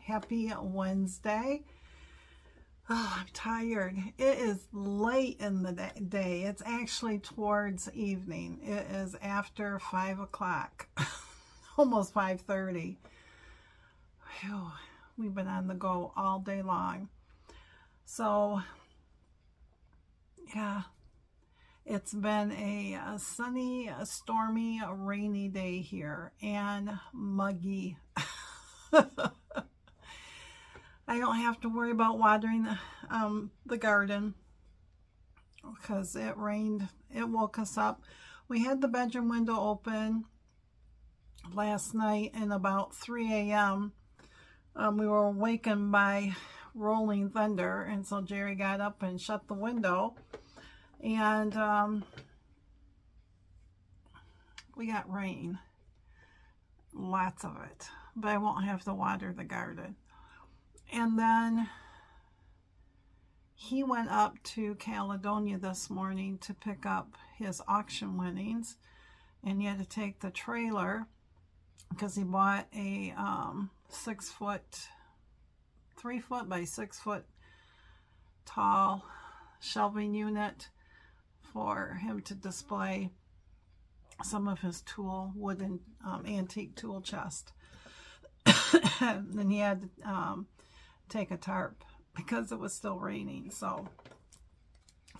Happy Wednesday. Oh, I'm tired. It is late in the day. It's actually towards evening. It is after 5 o'clock, almost 5:30. We've been on the go all day long. So, yeah, it's been a sunny, stormy, rainy day here and muggy. I don't have to worry about watering the garden because it rained. It woke us up. We had the bedroom window open last night, and about 3 a.m. We were awakened by rolling thunder, and so Jerry got up and shut the window, and we got rain, lots of it, but I won't have to water the garden. And then he went up to Caledonia this morning to pick up his auction winnings, and he had to take the trailer because he bought a 3-foot by 6-foot tall shelving unit for him to display some of his wooden antique tool chest. And he had to take a tarp because it was still raining. So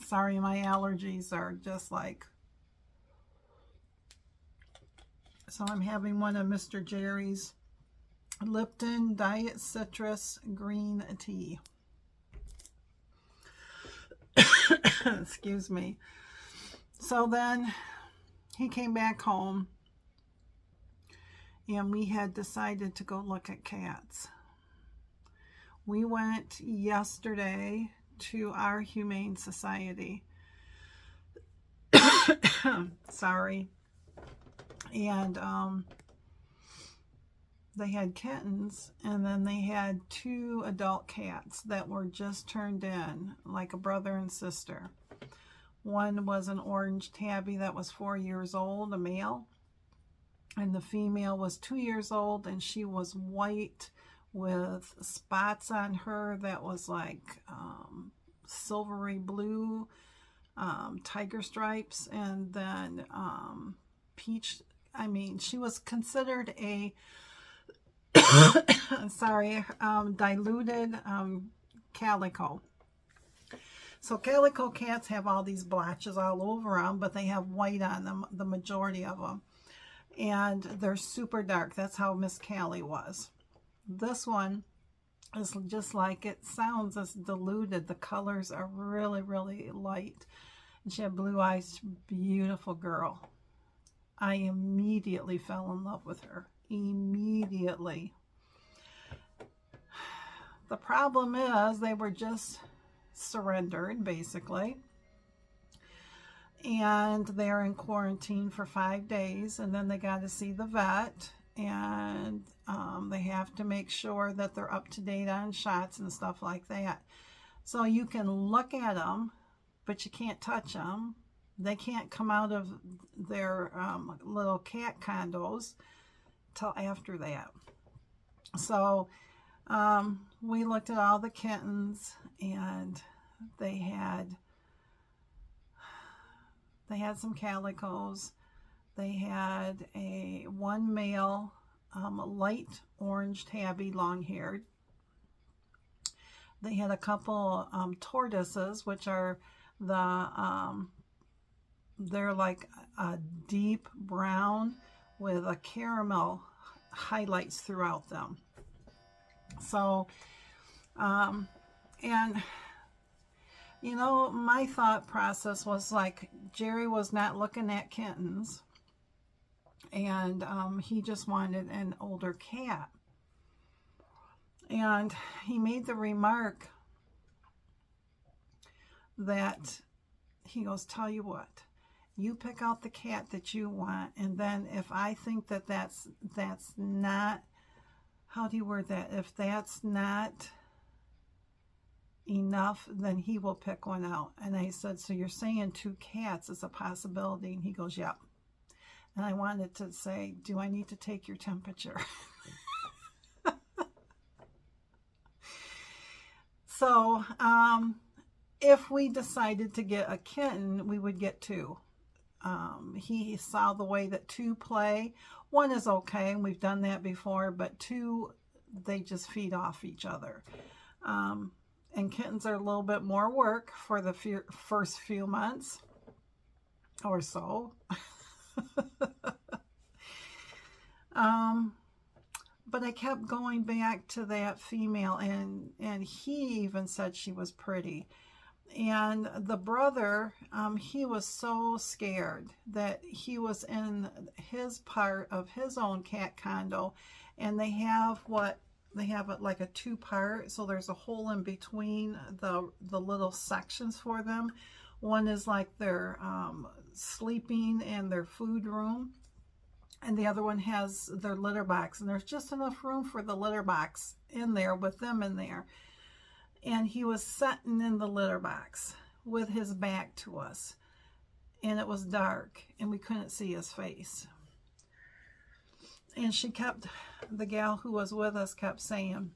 sorry, my allergies are just like, so I'm having one of Mr. Jerry's Lipton Diet Citrus Green Tea. Excuse me. So then he came back home, and we had decided to go look at cats. We went yesterday to our Humane Society. Sorry. And they had kittens, and then they had 2 adult cats that were just turned in, like a brother and sister. One was an orange tabby that was 4 years old, a male. And the female was 2 years old, and she was white with spots on her that was like silvery blue, tiger stripes, and then peach. I mean, she was considered a sorry, diluted calico. So calico cats have all these blotches all over them, but they have white on them, the majority of them. And they're super dark. That's how Miss Callie was. This one is just like it sounds. It's diluted. The colors are really, really light. And she had blue eyes. Beautiful girl. I immediately fell in love with her. Immediately. The problem is they were just surrendered, basically. And they're in quarantine for 5 days, and then they got to see the vet, and they have to make sure that they're up to date on shots and stuff like that. So you can look at them, but you can't touch them. They can't come out of their little cat condos till after that. So we looked at all the kittens, and they had some calicos. They had one male light orange tabby, long-haired. They had a couple tortoises, which are they're like a deep brown with a caramel highlights throughout them. So, and you know, my thought process was like, Jerry was not looking at kittens, and he just wanted an older cat. And he made the remark that he goes, tell you what, you pick out the cat that you want, and then if I think that that's not, how do you word that, if that's not enough, then he will pick one out. And I said, so you're saying 2 cats is a possibility? And he goes, yep. And I wanted to say, do I need to take your temperature? So if we decided to get a kitten, we would get 2. He saw the way that 2 play. 1 is okay, and we've done that before, but 2, they just feed off each other. And kittens are a little bit more work for the first few months or so. But I kept going back to that female, and he even said she was pretty. And the brother, he was so scared that he was in his part of his own cat condo, and they have it like a 2-part, so there's a hole in between the little sections for them. One is like their sleeping and their food room, and the other one has their litter box, and there's just enough room for the litter box in there with them in there. And he was sitting in the litter box with his back to us, and it was dark, and we couldn't see his face. And the gal who was with us kept saying,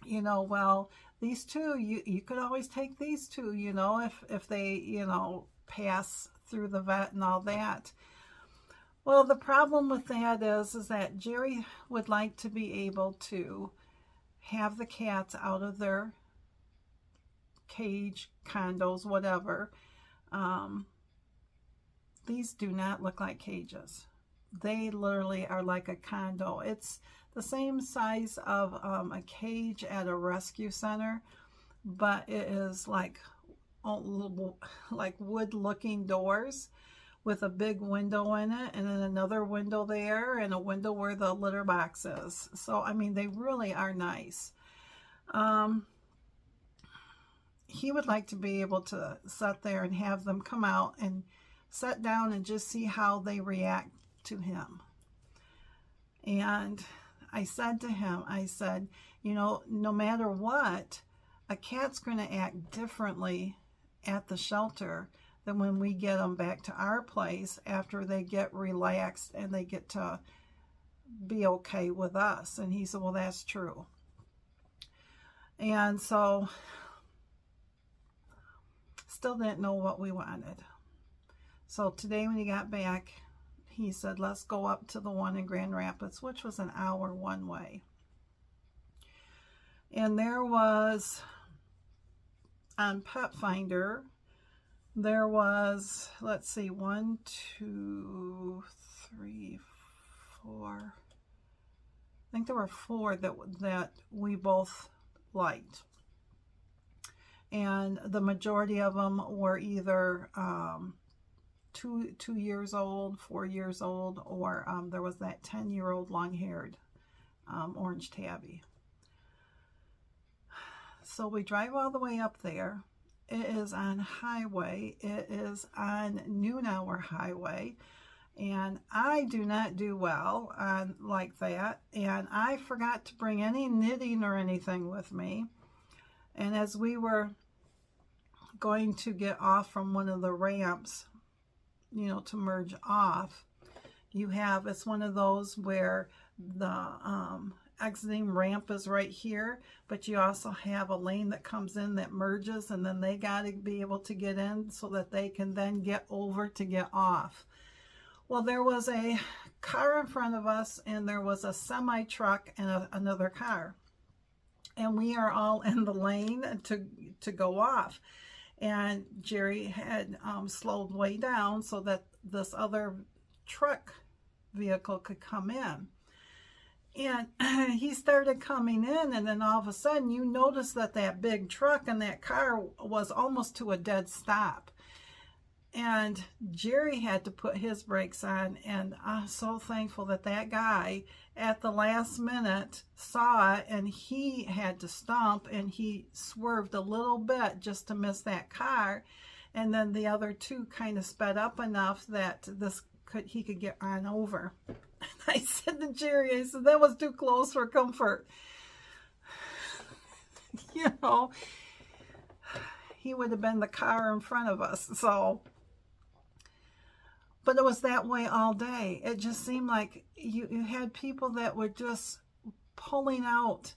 you know, well, these 2, you could always take these 2, you know, if they, you know, pass through the vet and all that. Well, the problem with that is that Jerry would like to be able to have the cats out of their cage, condos, whatever. These do not look like cages. They literally are like a condo. It's the same size of a cage at a rescue center, but it is like wood-looking doors with a big window in it, and then another window there, and a window where the litter box is. So, I mean, they really are nice. He would like to be able to sit there and have them come out and sit down and just see how they react to him. And I said to him, I said, you know, no matter what, a cat's going to act differently at the shelter than when we get them back to our place after they get relaxed and they get to be okay with us. And he said, well, that's true. And so still didn't know what we wanted. So today when he got back, he said, let's go up to the one in Grand Rapids, which was an hour one way. And there was on Pet Finder, there was, let's see, 1, 2, 3, 4. I think there were 4 that we both liked. And the majority of them were either 2 years old, 4 years old, or there was that 10-year-old long-haired orange tabby. So we drive all the way up there. It is on highway. It is on noon hour highway. And I do not do well on like that. And I forgot to bring any knitting or anything with me. And as we were going to get off from one of the ramps, you know, to merge off, you have, it's one of those where the exiting ramp is right here, but you also have a lane that comes in that merges, and then they got to be able to get in so that they can then get over to get off. Well, there was a car in front of us, and there was a semi truck and another car, and we are all in the lane to go off. And Jerry had slowed way down so that this other truck vehicle could come in. And he started coming in, and then all of a sudden you notice that that big truck and that car was almost to a dead stop. And Jerry had to put his brakes on, and I'm so thankful that that guy at the last minute saw it, and he had to stomp, and he swerved a little bit just to miss that car. And then the other two kind of sped up enough that he could get on over. And I said to Jerry, I said, that was too close for comfort. You know, he would have been the car in front of us. So, but it was that way all day. It just seemed like you had people that were just pulling out.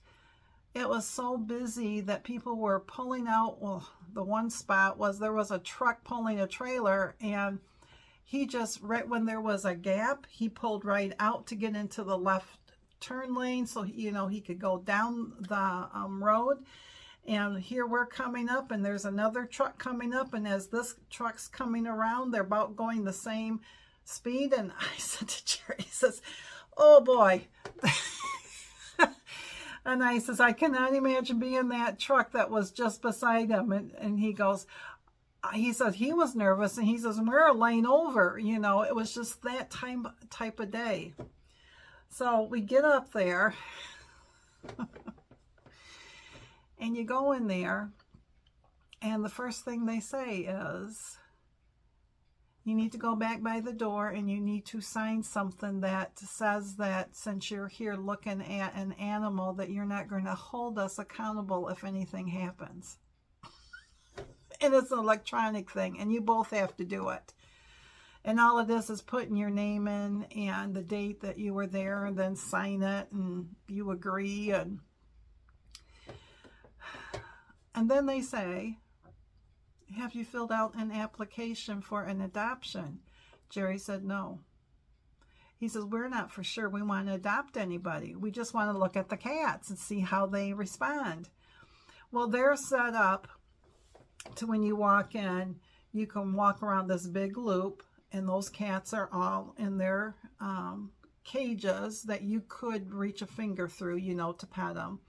It was so busy that people were pulling out. Well, the one spot was there was a truck pulling a trailer, and he just, right when there was a gap, he pulled right out to get into the left turn lane so, you know, he could go down the road. And here we're coming up, and there's another truck coming up, and as this truck's coming around, they're about going the same speed. And I said to Jerry, he says, oh boy. And I says, I cannot imagine being that truck that was just beside him. And he goes, he says he was nervous, and he says, we're a lane over. You know, it was just that type of day. So we get up there. And you go in there, and the first thing they say is, you need to go back by the door, and you need to sign something that says that since you're here looking at an animal, that you're not going to hold us accountable if anything happens. And it's an electronic thing, and you both have to do it. And all of this is putting your name in and the date that you were there, and then sign it, and you agree. And then they say, have you filled out an application for an adoption? Jerry said no. He says, we're not for sure we want to adopt anybody. We just want to look at the cats and see how they respond. Well, they're set up to, when you walk in, you can walk around this big loop, and those cats are all in their cages that you could reach a finger through, you know, to pet them.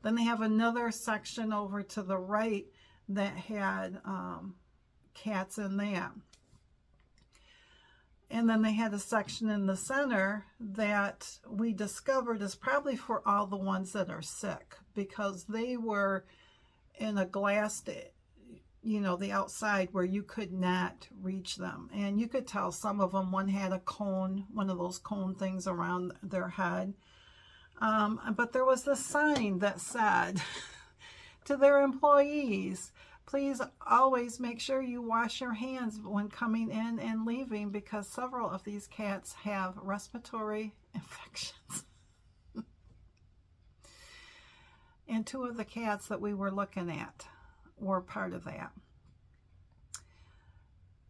Then they have another section over to the right that had cats in that. And then they had a section in the center that we discovered is probably for all the ones that are sick, because they were in a glass, you know, the outside where you could not reach them. And you could tell some of them, one had a cone, one of those cone things around their head. But there was this sign that said to their employees, please always make sure you wash your hands when coming in and leaving, because several of these cats have respiratory infections. And 2 of the cats that we were looking at were part of that.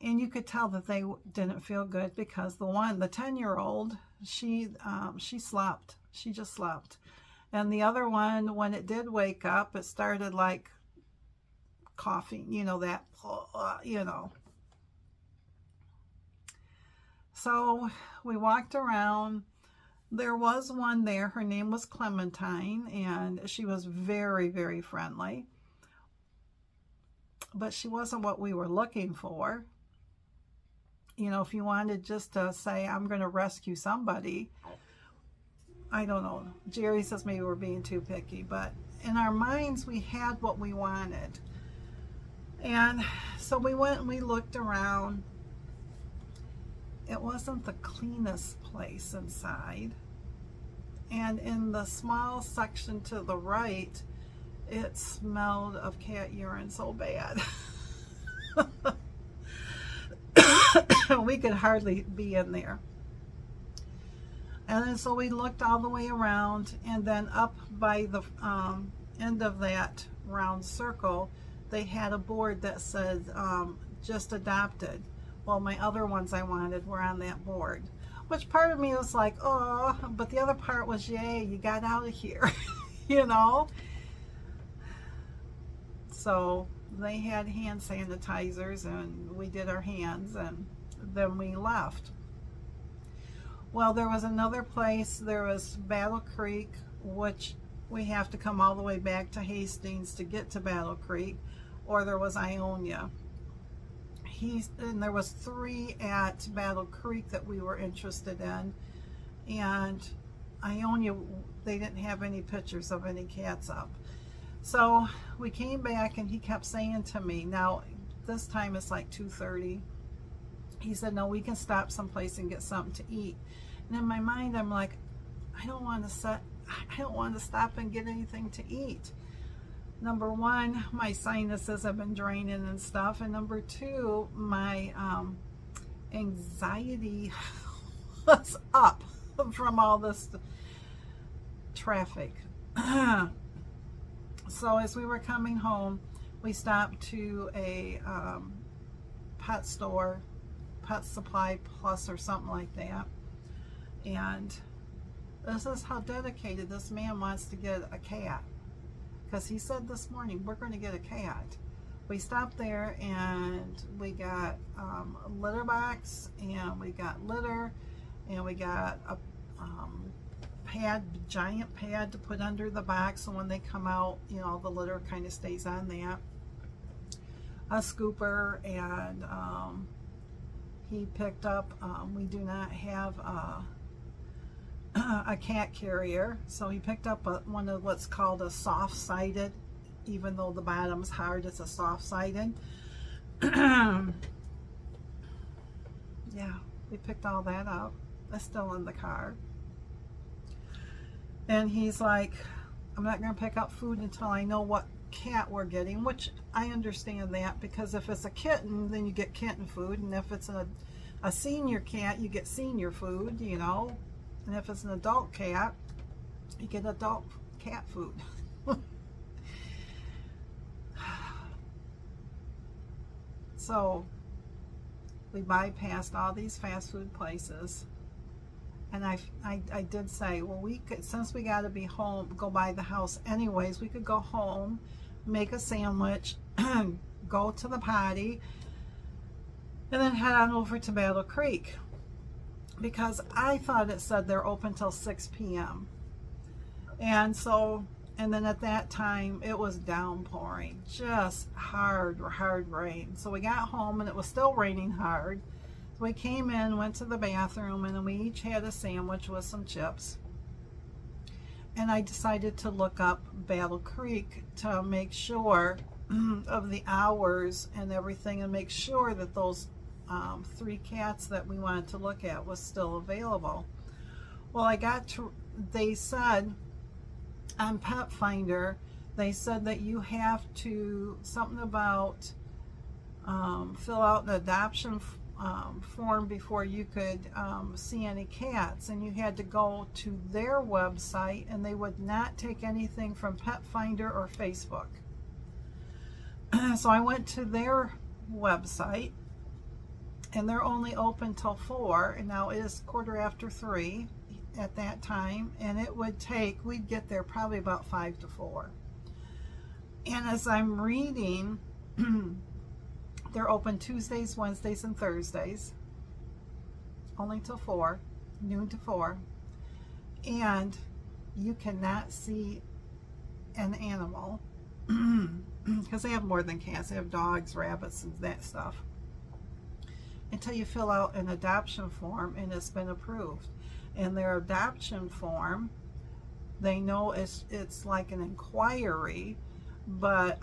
And you could tell that they didn't feel good, because the 10-year-old, she slept. She just slept. And the other one, when it did wake up, it started like coughing, you know, that, you know. So we walked around. There was one there. Her name was Clementine, and she was very, very friendly. But she wasn't what we were looking for. You know, if you wanted just to say, I'm going to rescue somebody, I don't know. Jerry says maybe we're being too picky, but in our minds, we had what we wanted. And so we went and we looked around. It wasn't the cleanest place inside. And in the small section to the right, it smelled of cat urine so bad. We could hardly be in there. And then so we looked all the way around, and then up by the end of that round circle, they had a board that said just adopted. Well, my other ones I wanted were on that board, which part of me was like, oh, but the other part was, yay, you got out of here, you know? So they had hand sanitizers, and we did our hands, and then we left. Well, there was another place. There was Battle Creek, which we have to come all the way back to Hastings to get to Battle Creek, or there was Ionia. And there was 3 at Battle Creek that we were interested in, and Ionia, they didn't have any pictures of any cats up. So we came back, and he kept saying to me, now this time it's like 2:30. He said, no, we can stop someplace and get something to eat. And in my mind, I'm like, I don't want to stop and get anything to eat. Number one, my sinuses have been draining and stuff. And number two, my anxiety was up from all this traffic. So as we were coming home, we stopped to a pet store, Pet Supply Plus or something like that. And this is how dedicated this man wants to get a cat. Because he said this morning, we're going to get a cat. We stopped there and we got a litter box, and we got litter, and we got a pad, giant pad to put under the box, so when they come out, you know, the litter kind of stays on that. A scooper, and he picked up, we do not have a cat carrier, so he picked up one of what's called a soft-sided, even though the bottom's hard, it's a soft-sided. Yeah, we picked all that up. That's still in the car. And he's like, I'm not going to pick up food until I know what cat we're getting, which I understand that, because if it's a kitten, then you get kitten food, and if it's a senior cat, you get senior food, you know. And if it's an adult cat, you get adult cat food. So we bypassed all these fast food places, and I did say, well, we could, since we got to be home, go by the house anyways, we could go home, make a sandwich, go to the potty, and then head on over to Battle Creek. Because I thought it said they're open till 6 p.m. And so, and then at that time, it was downpouring, just hard rain. So we got home, and it was still raining hard. So we came in, went to the bathroom, and then we each had a sandwich with some chips. And I decided to look up Battle Creek to make sure of the hours and everything, and make sure that those 3 cats that we wanted to look at was still available. Well, I got to, they said on Pet Finder, they said that you have to, something about fill out an adoption form before you could see any cats, and you had to go to their website, and they would not take anything from Pet Finder or Facebook. So I went to their website, and they're only open till 4, and now it is 3:15 at that time, and it would take, we'd get there probably about 5 to 4. And as I'm reading They're open Tuesdays, Wednesdays, and Thursdays, only till 4, noon to 4. And you cannot see an animal because they have more than cats. They have dogs, rabbits, and that stuff until you fill out an adoption form and it's been approved. And their adoption form, they know it's like an inquiry, but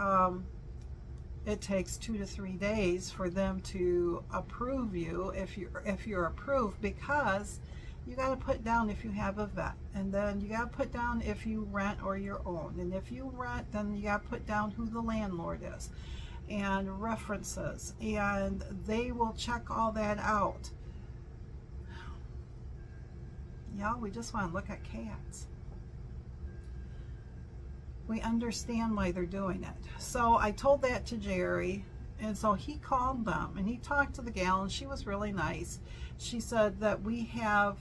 it takes 2 to 3 days for them to approve you if you're approved, because you got to put down if you have a vet, and then you got to put down if you rent or your own, and if you rent, then you got to put down who the landlord is and references, and they will check all that out. Y'all, we just want to look at cats. We understand why they're doing it. So I told that to Jerry, and so he called them and he talked to the gal, and she was really nice. She said that we have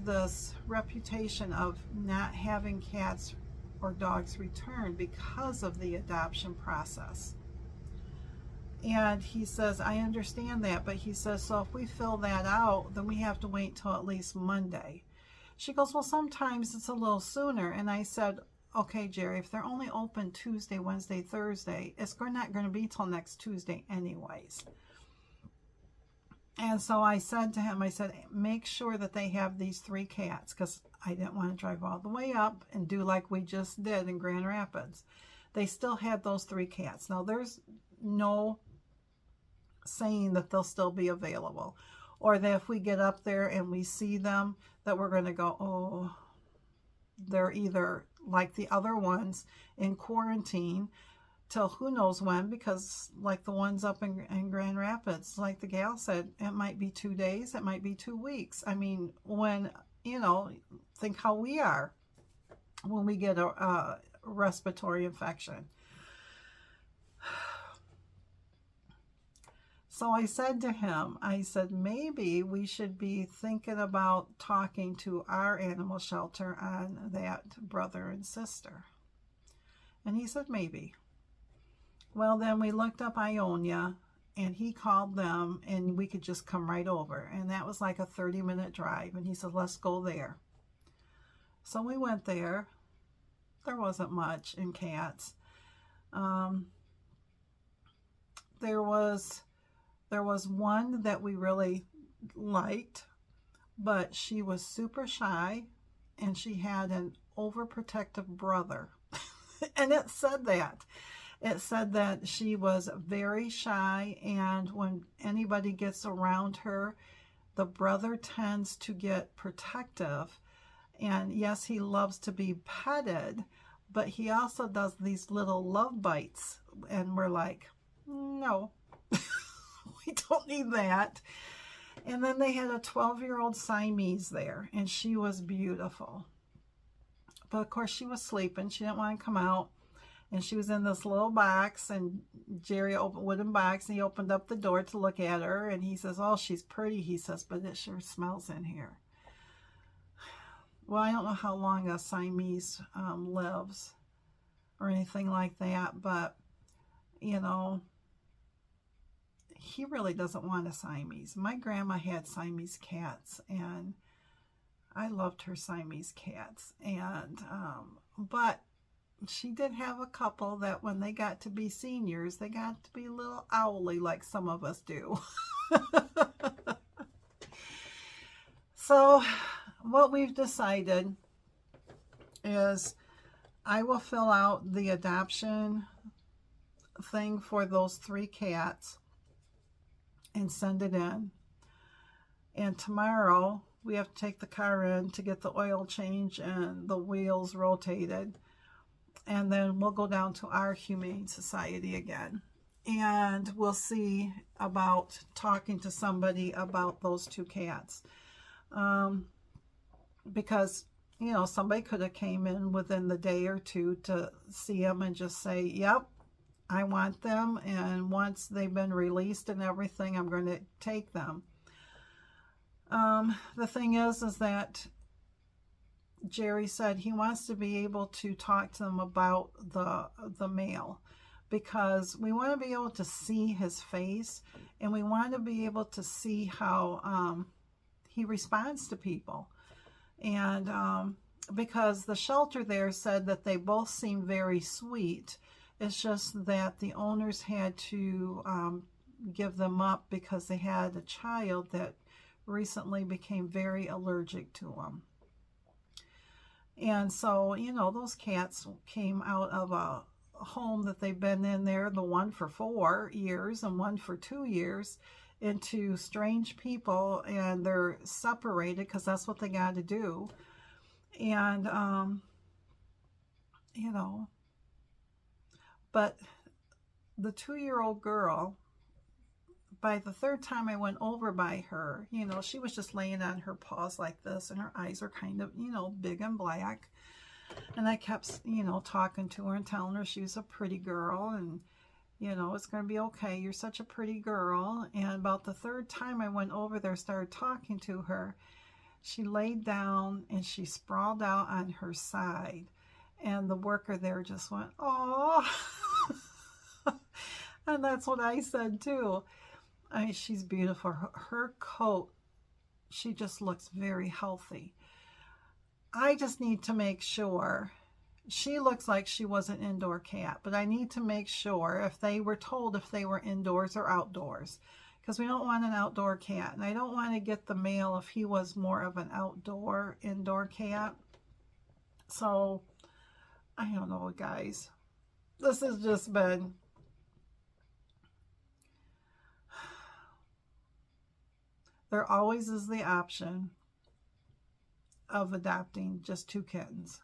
this reputation of not having cats or dogs returned because of the adoption process. And he says, I understand that, but he says, so if we fill that out, then we have to wait till at least Monday. She goes, well, sometimes it's a little sooner. And I said, okay, Jerry, if they're only open Tuesday, Wednesday, Thursday, it's not going to be till next Tuesday anyways. And so I said to him, I said, make sure that they have these 3 cats, because I didn't want to drive all the way up and do like we just did in Grand Rapids. They still had those 3 cats. Now, there's no saying that they'll still be available, or that if we get up there and we see them, that we're going to go, oh, they're either like the other ones in quarantine till who knows when, because like the ones up in Grand Rapids, like the gal said, it might be 2 days, it might be 2 weeks. I mean, when, you know, think how we are when we get a respiratory infection. So I said to him, I said, maybe we should be thinking about talking to our animal shelter on that brother and sister. And he said, maybe. Well, then we looked up Ionia, and he called them, and we could just come right over. And that was like a 30-minute drive. And he said, let's go there. So we went there. There wasn't much in cats. There was one that we really liked, but she was super shy, and she had an overprotective brother. And it said that. It said that she was very shy, and when anybody gets around her, the brother tends to get protective. And yes, he loves to be petted, but he also does these little love bites. And we're like, no, we don't need that. And then they had a 12-year-old Siamese there, and she was beautiful. But of course, she was sleeping. She didn't want to come out. And she was in this little box, and Jerry opened a wooden box, and he opened up the door to look at her, and he says, oh, she's pretty, he says, but it sure smells in here. Well, I don't know how long a Siamese lives or anything like that, but, you know, he really doesn't want a Siamese. My grandma had Siamese cats, and I loved her Siamese cats, and, but she did have a couple that when they got to be seniors, they got to be a little owly like some of us do. So what we've decided is I will fill out the adoption thing for those 3 cats and send it in. And tomorrow we have to take the car in to get the oil change and the wheels rotated. And then we'll go down to our Humane Society again. And we'll see about talking to somebody about those 2 cats. Because, you know, somebody could have came in within the day or 2 to see them and just say, yep, I want them. And once they've been released and everything, I'm going to take them. The thing is that Jerry said he wants to be able to talk to them about the mail, because we want to be able to see his face, and we want to be able to see how he responds to people. And because the shelter there said that they both seem very sweet, it's just that the owners had to give them up because they had a child that recently became very allergic to them. And so, you know, those cats came out of a home that they've been in there, the one for 4 years and one for 2 years, into strange people, and they're separated because that's what they got to do. And, you know, but the 2-year-old girl, by the 3rd time I went over by her, you know, she was just laying on her paws like this, and her eyes are kind of, you know, big and black. And I kept, you know, talking to her and telling her she was a pretty girl, and, you know, it's going to be okay. You're such a pretty girl. And about the 3rd time I went over there, started talking to her, she laid down and she sprawled out on her side. And the worker there just went, "Oh." And that's what I said too. I mean, she's beautiful. Her coat, she just looks very healthy. I just need to make sure. She looks like she was an indoor cat, but I need to make sure if they were told if they were indoors or outdoors, because we don't want an outdoor cat. And I don't want to get the male if he was more of an indoor cat. So, I don't know, guys. This has just been... There always is the option of adopting just 2 kittens,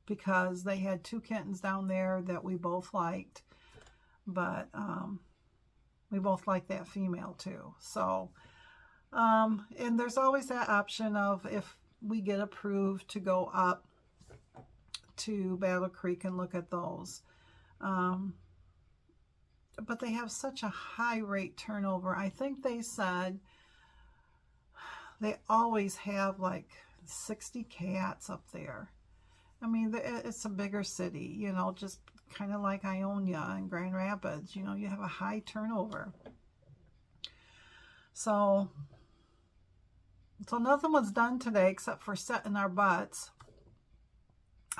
because they had 2 kittens down there that we both liked, but we both like that female too. So, and there's always that option of if we get approved to go up to Battle Creek and look at those. But they have such a high rate turnover. I think they said they always have like 60 cats up there. I mean, it's a bigger city, you know, just kind of like Ionia and Grand Rapids. You know, you have a high turnover. So nothing was done today except for setting our butts.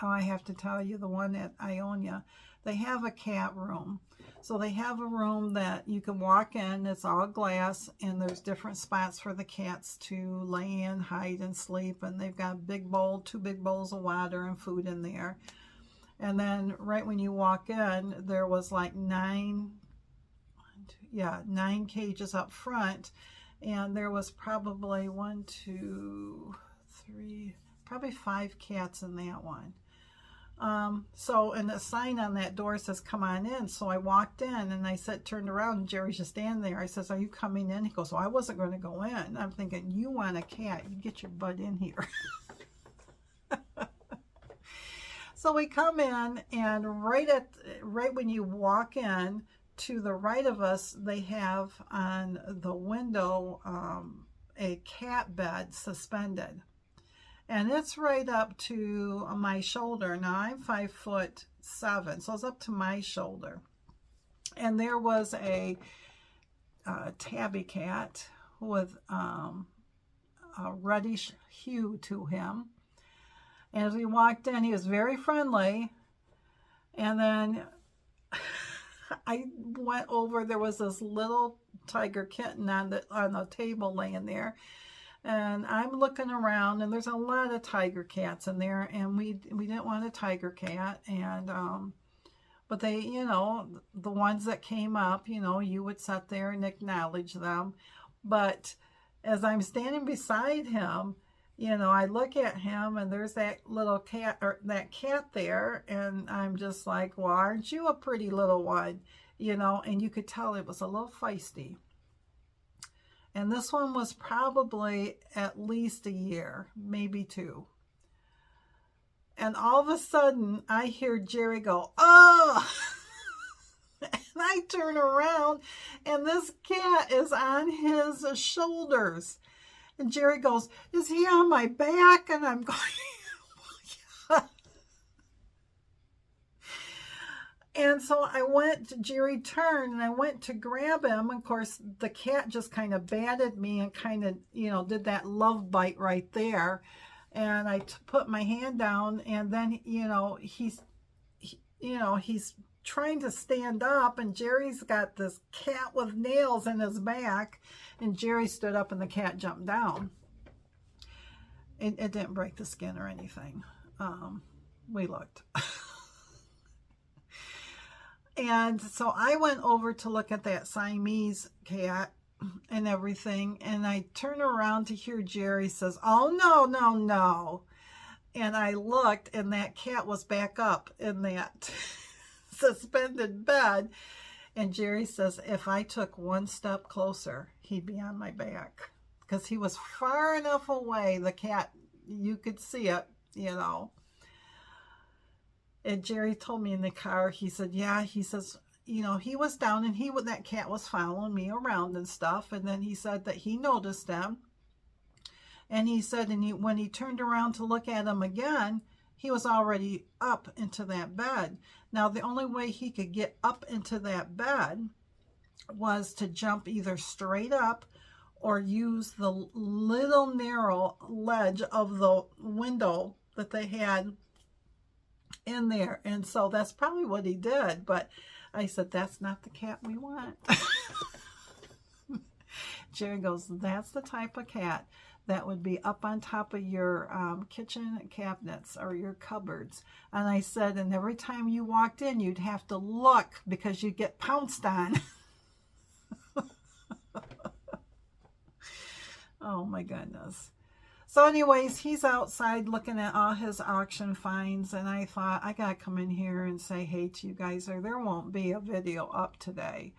Oh, I have to tell you, the one at Ionia, they have a cat room. So they have a room that you can walk in, it's all glass, and there's different spots for the cats to lay in, hide, and sleep. And they've got a 2 big bowls of water and food in there. And then right when you walk in, there was like 9 cages up front. And there was probably 1, 2, 3, probably 5 cats in that one. And the sign on that door says, "Come on in." So I walked in and I turned around, and Jerry's just standing there. I says, "Are you coming in?" He goes, "Well, I wasn't going to go in." I'm thinking, you want a cat, you get your butt in here. So we come in, and right when you walk in, to the right of us, they have on the window a cat bed suspended. And it's right up to my shoulder. Now, I'm 5'7", so it's up to my shoulder. And there was a tabby cat with a reddish hue to him. And as we walked in, he was very friendly. And then I went over, there was this little tiger kitten on the table laying there. And I'm looking around, and there's a lot of tiger cats in there, and we didn't want a tiger cat. And but they, you know, the ones that came up, you know, you would sit there and acknowledge them. But as I'm standing beside him, you know, I look at him, and there's that little cat, or that cat there, and I'm just like, "Well, aren't you a pretty little one?" You know, and you could tell it was a little feisty. And this one was probably at least a year, maybe 2. And all of a sudden, I hear Jerry go, "Oh!" And I turn around, and this cat is on his shoulders. And Jerry goes, "Is he on my back?" And I'm going, "Yeah." And so Jerry turned and I went to grab him. Of course, the cat just kind of batted me and kind of, you know, did that love bite right there. And I put my hand down, and then, you know, he's trying to stand up, and Jerry's got this cat with nails in his back, and Jerry stood up and the cat jumped down. It didn't break the skin or anything. We looked. And so I went over to look at that Siamese cat and everything, and I turn around to hear Jerry says, "Oh, no, no, no." And I looked, and that cat was back up in that suspended bed. And Jerry says, if I took one step closer, he'd be on my back. Because he was far enough away, the cat, you could see it, you know. And Jerry told me in the car, he said, yeah, he says, you know, he was down, and that cat was following me around and stuff. And then he said that he noticed them. And he said, when he turned around to look at him again, he was already up into that bed. Now, the only way he could get up into that bed was to jump either straight up or use the little narrow ledge of the window that they had in there. And so that's probably what he did. But I said, that's not the cat we want. Jerry goes, that's the type of cat that would be up on top of your kitchen cabinets or your cupboards. And I said, and every time you walked in, you'd have to look because you'd get pounced on. Oh my goodness. So anyways, he's outside looking at all his auction finds, and I thought, I gotta come in here and say hey to you guys, or there won't be a video up today.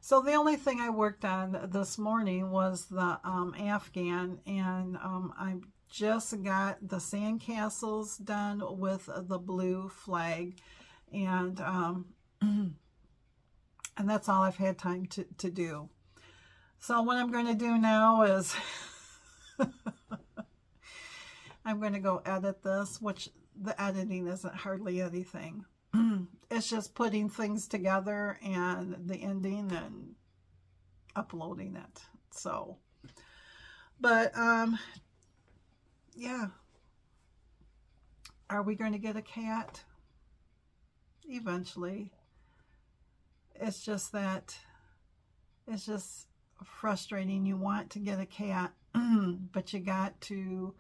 So the only thing I worked on this morning was the Afghan, and I just got the sandcastles done with the blue flag, and that's all I've had time to do. So what I'm going to do now is I'm going to go edit this, which the editing isn't hardly anything. It's just putting things together and the ending and uploading it. So, but, yeah. Are we going to get a cat? Eventually. It's just that, it's just frustrating. You want to get a cat, but you got to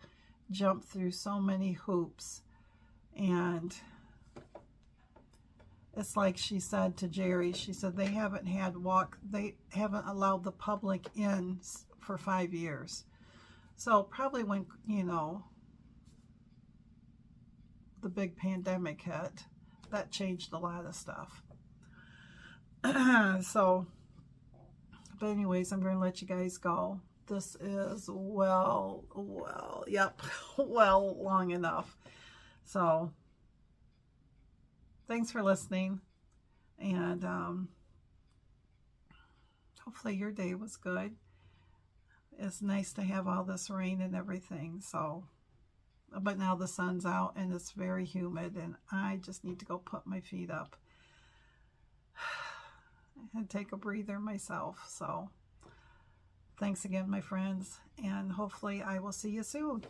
jump through so many hoops. And it's like she said to Jerry, she said they haven't allowed the public in for 5 years. So probably when, you know, the big pandemic hit, that changed a lot of stuff. So, but anyways, I'm going to let you guys go. This is well, yep, well, long enough. So, thanks for listening, and hopefully your day was good. It's nice to have all this rain and everything, so, but now the sun's out and it's very humid, and I just need to go put my feet up and take a breather myself. So thanks again, my friends, and hopefully I will see you soon.